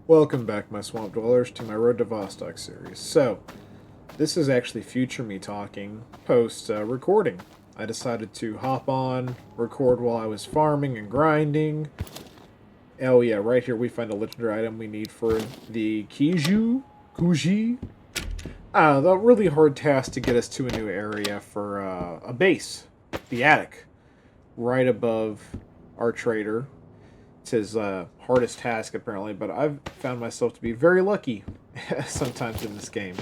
Welcome back, my swamp dwellers, to my Road to Vostok series. So, this is actually future me talking post recording. I decided to hop on, record while I was farming and grinding. Oh yeah, right here we find a legendary item we need for the Kuji. The really hard task to get us to a new area for a base, the attic, right above our trader. It's his hardest task, apparently, but I've found myself to be very lucky sometimes in this game.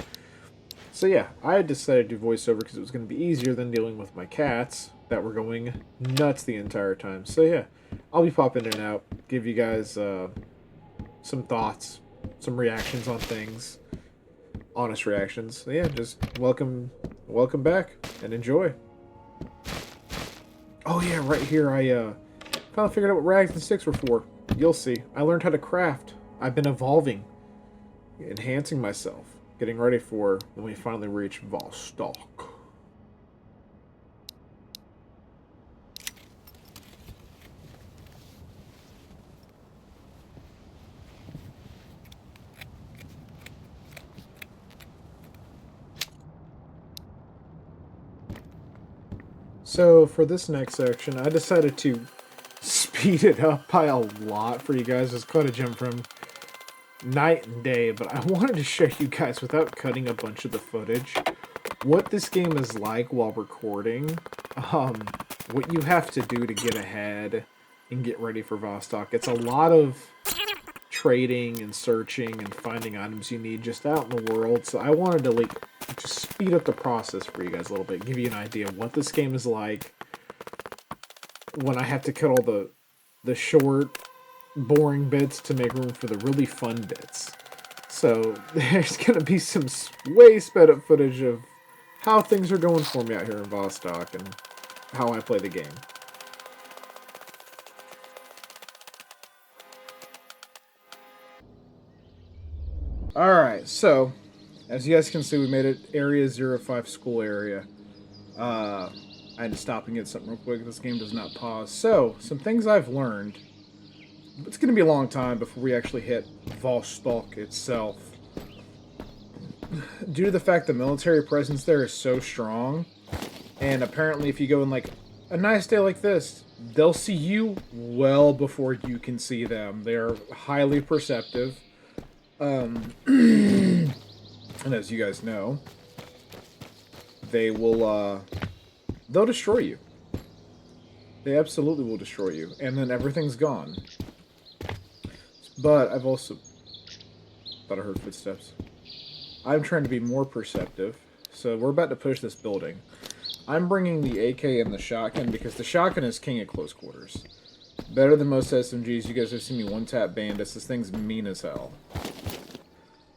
So yeah, I had decided to do voiceover because it was going to be easier than dealing with my cats that were going nuts the entire time. So yeah, I'll be popping in and out, give you guys some thoughts, some reactions on things, honest reactions. So yeah, just welcome back and enjoy. Oh yeah, right here I finally figured out what rags and sticks were for. You'll see. I learned how to craft. I've been evolving, enhancing myself, getting ready for when we finally reach Vostok. So for this next section, I decided to speed it up by a lot for you guys. It's quite a jump from night and day, but I wanted to show you guys, without cutting a bunch of the footage, what this game is like while recording. What you have to do to get ahead and get ready for Vostok. It's a lot of trading and searching and finding items you need just out in the world. So I wanted to just speed up the process for you guys a little bit, give you an idea of what this game is like when I have to cut all the short, boring bits to make room for the really fun bits. So there's going to be some way sped up footage of how things are going for me out here in Vostok and how I play the game. Alright, so as you guys can see, we made it Area 05 school area. I had to stop and get something real quick. This game does not pause. So, some things I've learned. It's going to be a long time before we actually hit Vostok itself. Due to the fact the military presence there is so strong, and apparently if you go in like a nice day like this, they'll see you well before you can see them. They're highly perceptive. And as you guys know, they will, they'll destroy you. They absolutely will destroy you. And then everything's gone. But I've also... thought I heard footsteps. I'm trying to be more perceptive. So we're about to push this building. I'm bringing the AK and the shotgun because the shotgun is king at close quarters. Better than most SMGs. You guys have seen me one-tap bandits. This thing's mean as hell.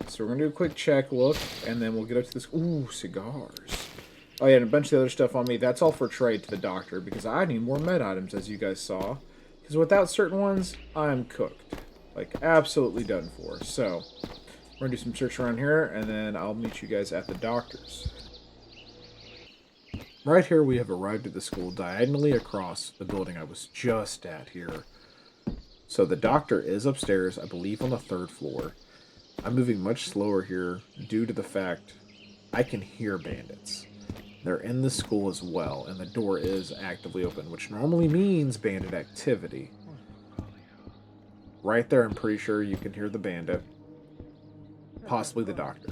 So we're going to do a quick check look, and then we'll get up to this... Ooh, cigars. Oh yeah, and a bunch of the other stuff on me. That's all for trade to the doctor, because I need more med items, as you guys saw. Because without certain ones, I'm cooked. Like, absolutely done for. So, we're going to do some search around here, and then I'll meet you guys at the doctor's. Right here, we have arrived at the school diagonally across the building I was just at here. So the doctor is upstairs, I believe on the 3rd floor. I'm moving much slower here due to the fact I can hear bandits. They're in the school as well, and the door is actively open, which normally means bandit activity. Right there, I'm pretty sure you can hear the bandit. Possibly the doctor.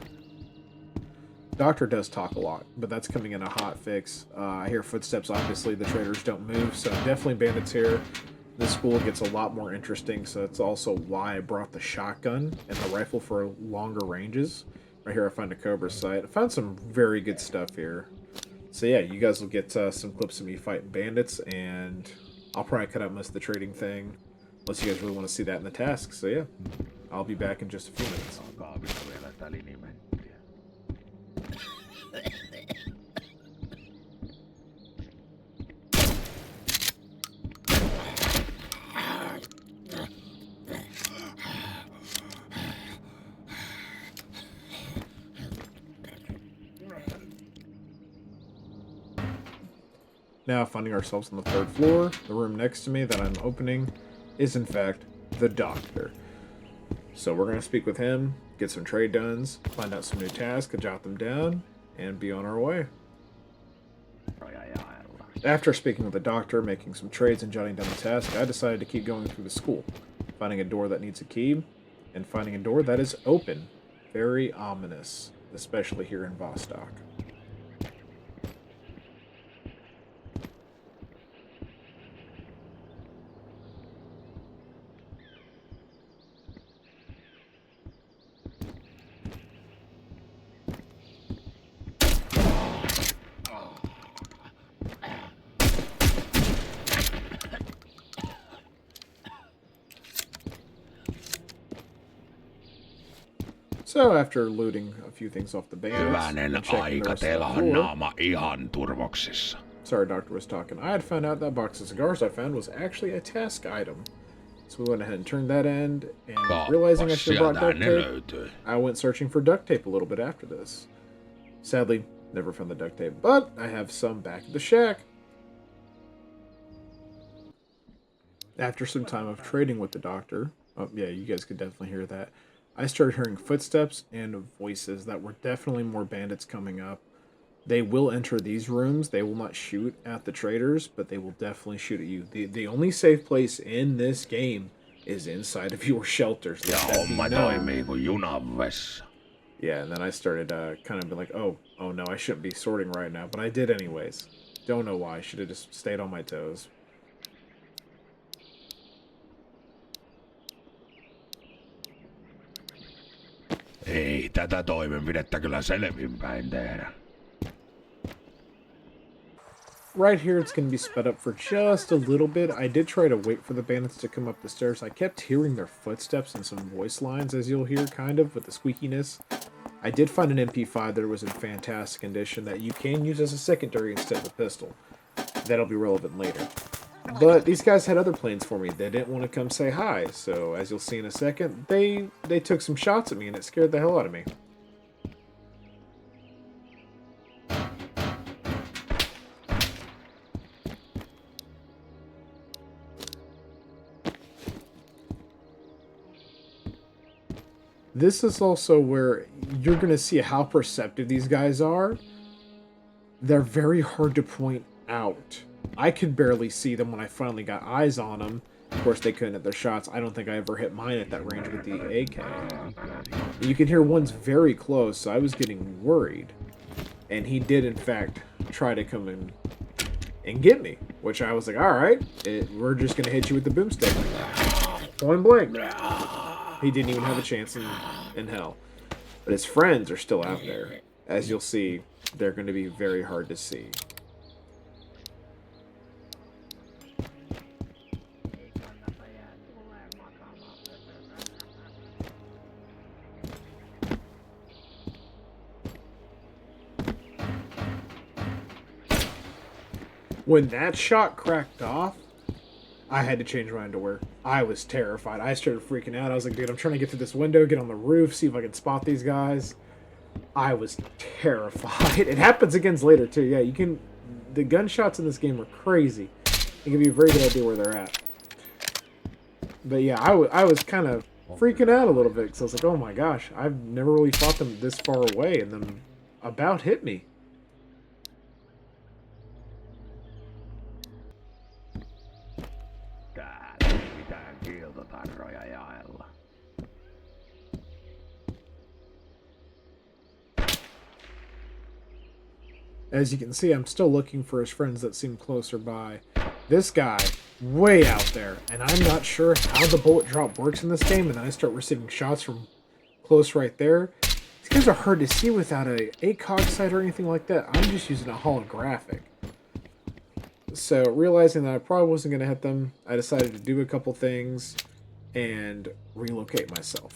Doctor does talk a lot, but that's coming in a hot fix. I hear footsteps, obviously. The traders don't move, so definitely bandits here. This school gets a lot more interesting, so that's also why I brought the shotgun and the rifle for longer ranges. Right here I find a Cobra sight. I found some very good stuff here. So yeah, you guys will get some clips of me fighting bandits, and I'll probably cut out most of the trading thing, unless you guys really want to see that in the task. So yeah, I'll be back in just a few minutes. Now, finding ourselves on the 3rd floor, the room next to me that I'm opening is, in fact, the doctor. So we're going to speak with him, get some trade done, find out some new tasks, jot them down, and be on our way. After speaking with the doctor, making some trades, and jotting down the task, I decided to keep going through the school, finding a door that needs a key, and finding a door that is open. Very ominous, especially here in Vostok. So after looting a few things off the bandits, Hyvänen and checking the aika, rest of teillä the on floor, naama ihan turvoksissa. sorry, doctor was talking. I had found out that box of cigars I found was actually a task item. So we went ahead and turned that in, and realizing I should have brought duct tape, I went searching for duct tape a little bit after this. Sadly, never found the duct tape, but I have some back at the shack. After some time of trading with the doctor, oh yeah, you guys could definitely hear that, I started hearing footsteps and voices that were definitely more bandits coming up. They will enter these rooms. They will not shoot at the traders, but they will definitely shoot at you. The only safe place in this game is inside of your shelters. Ja homma toimii kuin junan vessa. Yeah, and then I started kind of be like, oh no, I shouldn't be sorting right now, but I did anyways. Don't know why. I should have just stayed on my toes. Ei tätä toimenpidettä kyllä selvinpäin tehdä. Right here, it's going to be sped up for just a little bit. I did try to wait for the bandits to come up the stairs. I kept hearing their footsteps and some voice lines, as you'll hear, kind of, with the squeakiness. I did find an MP5 that was in fantastic condition that you can use as a secondary instead of a pistol. That'll be relevant later. But these guys had other plans for me. They didn't want to come say hi, so as you'll see in a second, they took some shots at me, and it scared the hell out of me. This is also where you're going to see how perceptive these guys are. They're very hard to point out. I could barely see them when I finally got eyes on them. Of course, they couldn't hit their shots. I don't think I ever hit mine at that range with the AK. You can hear one's very close, so I was getting worried. And he did, in fact, try to come in and get me. Which I was like, alright, we're just going to hit you with the boomstick. Point blank. He didn't even have a chance in hell. But his friends are still out there. As you'll see, they're going to be very hard to see. When that shot cracked off, I had to change my underwear. I was terrified. I started freaking out. I was like, dude, I'm trying to get to this window, get on the roof, see if I can spot these guys. I was terrified. It happens again later, too. Yeah, you can... The gunshots in this game are crazy. It can be a very good idea where they're at. But yeah, I was kind of freaking out a little bit, because I was like, oh my gosh, I've never really fought them this far away, and then about hit me. As you can see, I'm still looking for his friends that seem closer by. This guy, way out there, and I'm not sure how the bullet drop works in this game, and then I start receiving shots from close right there. These guys are hard to see without a ACOG sight or anything like that. I'm just using a holographic. So, realizing that I probably wasn't going to hit them, I decided to do a couple things and relocate myself.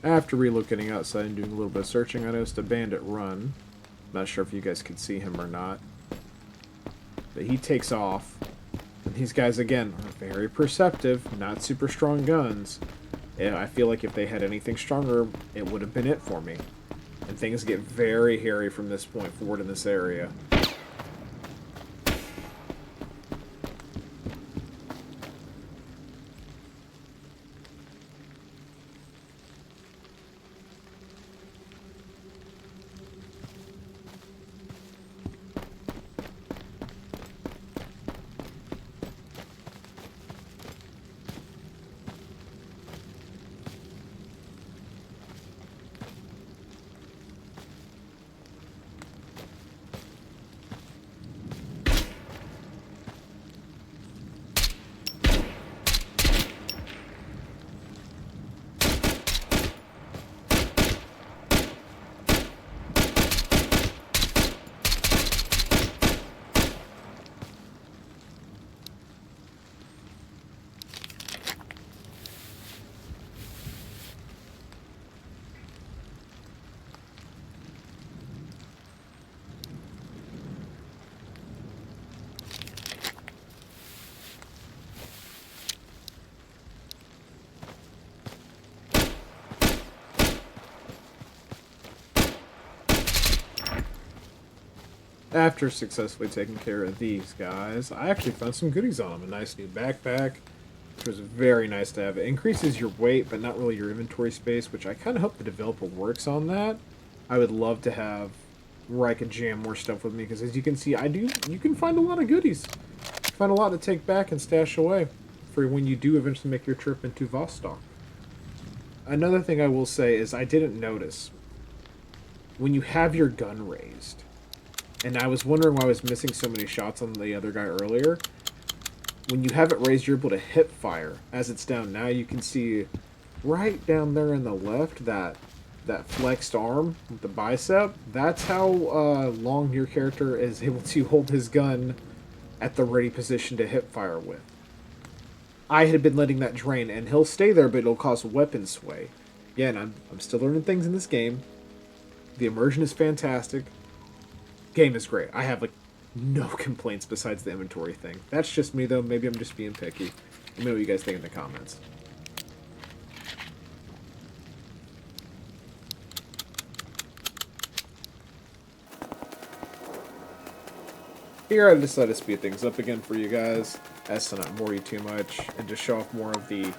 After relocating outside and doing a little bit of searching, I noticed a bandit run. Not sure if you guys could see him or not. But he takes off. And these guys, again, are very perceptive, not super strong guns. And I feel like if they had anything stronger, it would have been it for me. And things get very hairy from this point forward in this area. After successfully taking care of these guys, I actually found some goodies on them. A nice new backpack, which was very nice to have. It increases your weight, but not really your inventory space, which I kind of hope the developer works on that. I would love to have where I could jam more stuff with me, because as you can see, you can find a lot of goodies. Find a lot to take back and stash away for when you do eventually make your trip into Vostok. Another thing I will say is I didn't notice, when you have your gun raised, and I was wondering why I was missing so many shots on the other guy earlier. When you have it raised, you're able to hip fire. As it's down now, you can see right down there in the left that flexed arm with the bicep. That's how long your character is able to hold his gun at the ready position to hip fire with. I had been letting that drain, and he'll stay there, but it'll cause weapon sway. Again, I'm still learning things in this game. The immersion is fantastic. Game is great. I have, like, no complaints besides the inventory thing. That's just me, though. Maybe I'm just being picky. Let me know what you guys think in the comments. Here, I decided to speed things up again for you guys, as to not bore you too much, and just show off more of the...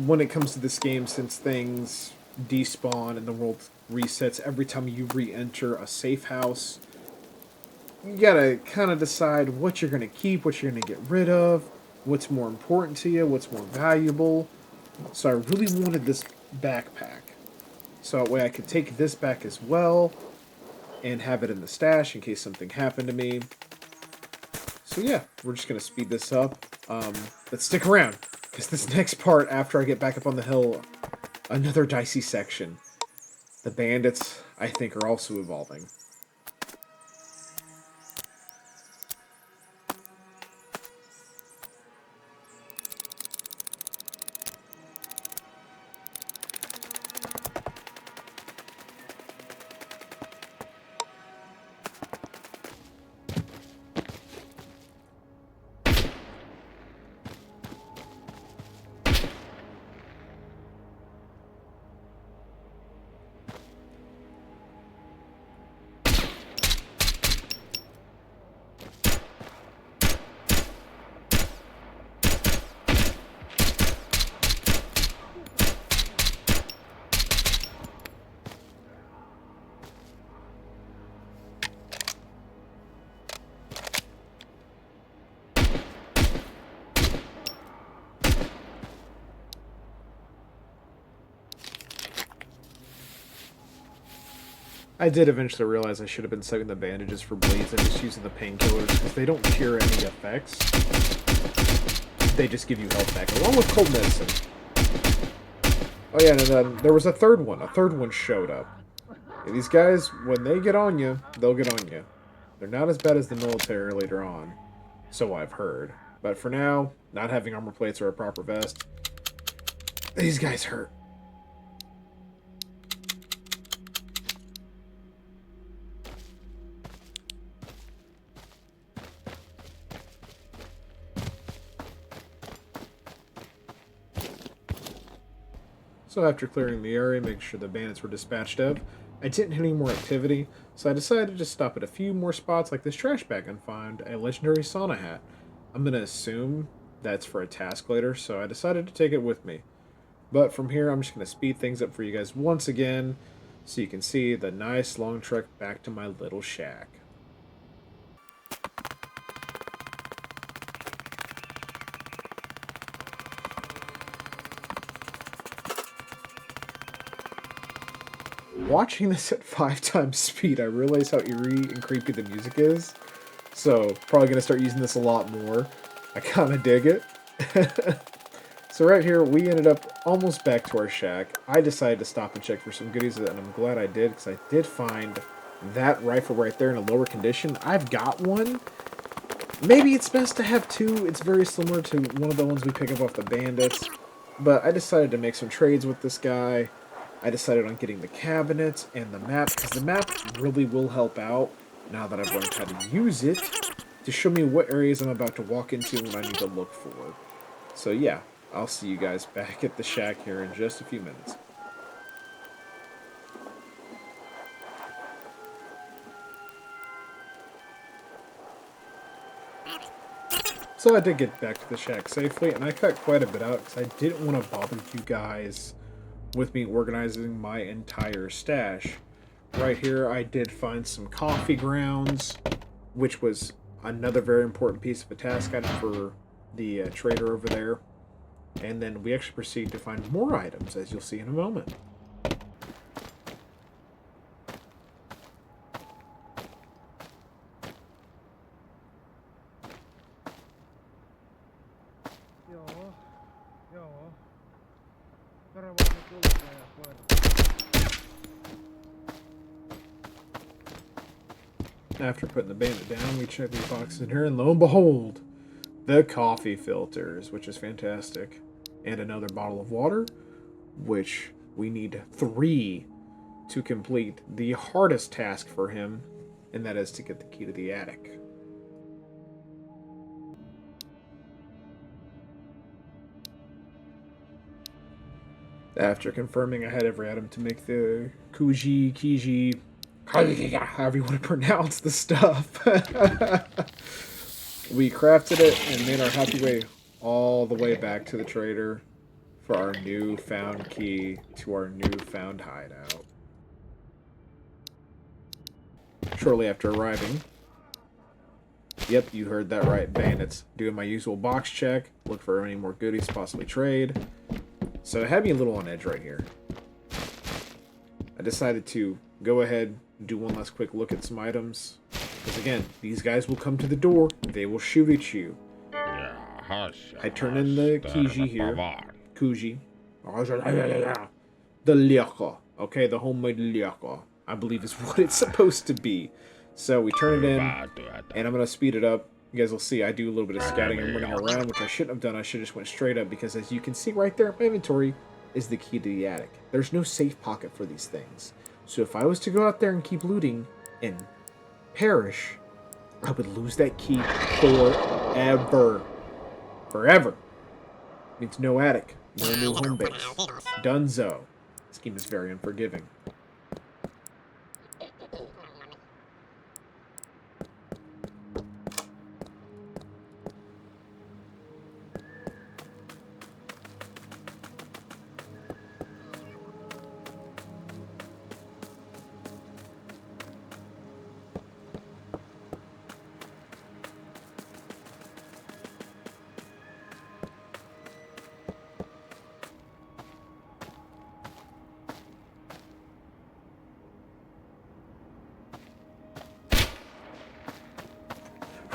When it comes to this game, since things despawn and the world resets every time you re-enter a safe house, you gotta kind of decide what you're gonna keep, what you're gonna get rid of, what's more important to you, what's more valuable. So I really wanted this backpack, so that way I could take this back as well and have it in the stash in case something happened to me. So yeah, we're just gonna speed this up. But stick around, because this next part, after I get back up on the hill, another dicey section. The bandits, I think, are also evolving. I did eventually realize I should have been saving the bandages for bleeds and just using the painkillers, because they don't cure any effects. They just give you health back, along with cold medicine. Oh yeah, and then there was a third one. A third one showed up. Yeah, these guys, when they get on you, they'll get on you. They're not as bad as the military later on, so I've heard. But for now, not having armor plates or a proper vest, these guys hurt. So after clearing the area, making sure the bandits were dispatched of, I didn't hit any more activity, so I decided to stop at a few more spots like this trash bag and find a legendary sauna hat. I'm gonna assume that's for a task later, so I decided to take it with me. But from here, I'm just gonna speed things up for you guys once again, so you can see the nice long trek back to my little shack. Watching this at 5 times speed, I realize how eerie and creepy the music is. So, probably going to start using this a lot more. I kind of dig it. So right here, we ended up almost back to our shack. I decided to stop and check for some goodies, and I'm glad I did, because I did find that rifle right there in a lower condition. I've got one. Maybe it's best to have two. It's very similar to one of the ones we pick up off the bandits. But I decided to make some trades with this guy. I decided on getting the cabinets and the map, because the map really will help out, now that I've learned how to use it, to show me what areas I'm about to walk into and what I need to look for. So yeah, I'll see you guys back at the shack here in just a few minutes. So I did get back to the shack safely, and I cut quite a bit out because I didn't want to bother you guys with me organizing my entire stash. Right here, I did find some coffee grounds, which was another very important piece of a task item for the trader over there. And then we actually proceed to find more items, as you'll see in a moment. After putting the bandit down, we check these boxes in here, and lo and behold, the coffee filters, which is fantastic. And another bottle of water, which we need 3 to complete the hardest task for him, and that is to get the key to the attic. After confirming I had every item to make the Kiji, however you want to pronounce the stuff, we crafted it and made our happy way all the way back to the trader for our newfound key to our newfound hideout. Shortly after arriving, yep, you heard that right, bandits, doing my usual box check, look for any more goodies to possibly trade. So it had me a little on edge right here. I decided to go ahead and do one last quick look at some items. Because again, these guys will come to the door, they will shoot at you. I turn in the Kiji here. Kuji. The liaka. Okay, the homemade liaka, I believe is what it's supposed to be. So we turn it in, and I'm going to speed it up. You guys will see I do a little bit of scouting and running around, which I shouldn't have done. I should have just went straight up, because as you can see right there in my inventory is the key to the attic. There's no safe pocket for these things. So if I was to go out there and keep looting and perish, I would lose that key forever. Forever. Means no attic, no new home base. Dunzo. This game is very unforgiving.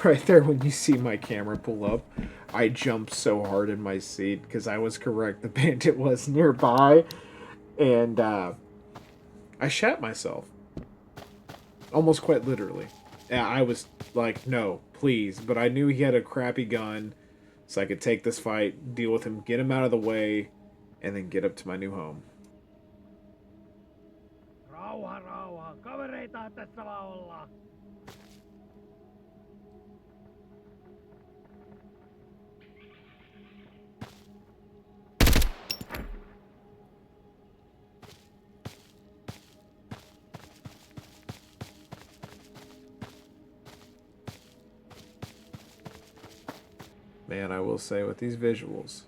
Right there, when you see my camera pull up, I jumped so hard in my seat because I was correct. The bandit was nearby, and I shat myself. Almost quite literally. Yeah, I was like, no, please. But I knew he had a crappy gun, so I could take this fight, deal with him, get him out of the way, and then get up to my new home. Rauha, rauha. Kavereita tässä vaan ollaan. man, I will say with these visuals,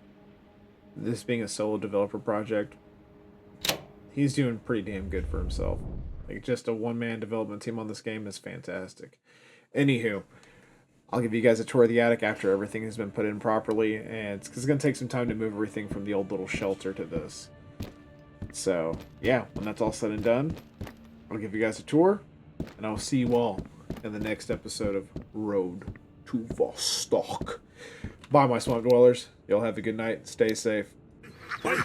this being a solo developer project, he's doing pretty damn good for himself. Like, just a one-man development team on this game is fantastic. Anywho, I'll give you guys a tour of the attic after everything has been put in properly, and it's going to take some time to move everything from the old little shelter to this. So, yeah, when that's all said and done, I'll give you guys a tour, and I'll see you all in the next episode of Road to Vostok. Bye, my swamp dwellers. Y'all have a good night. Stay safe. Wait.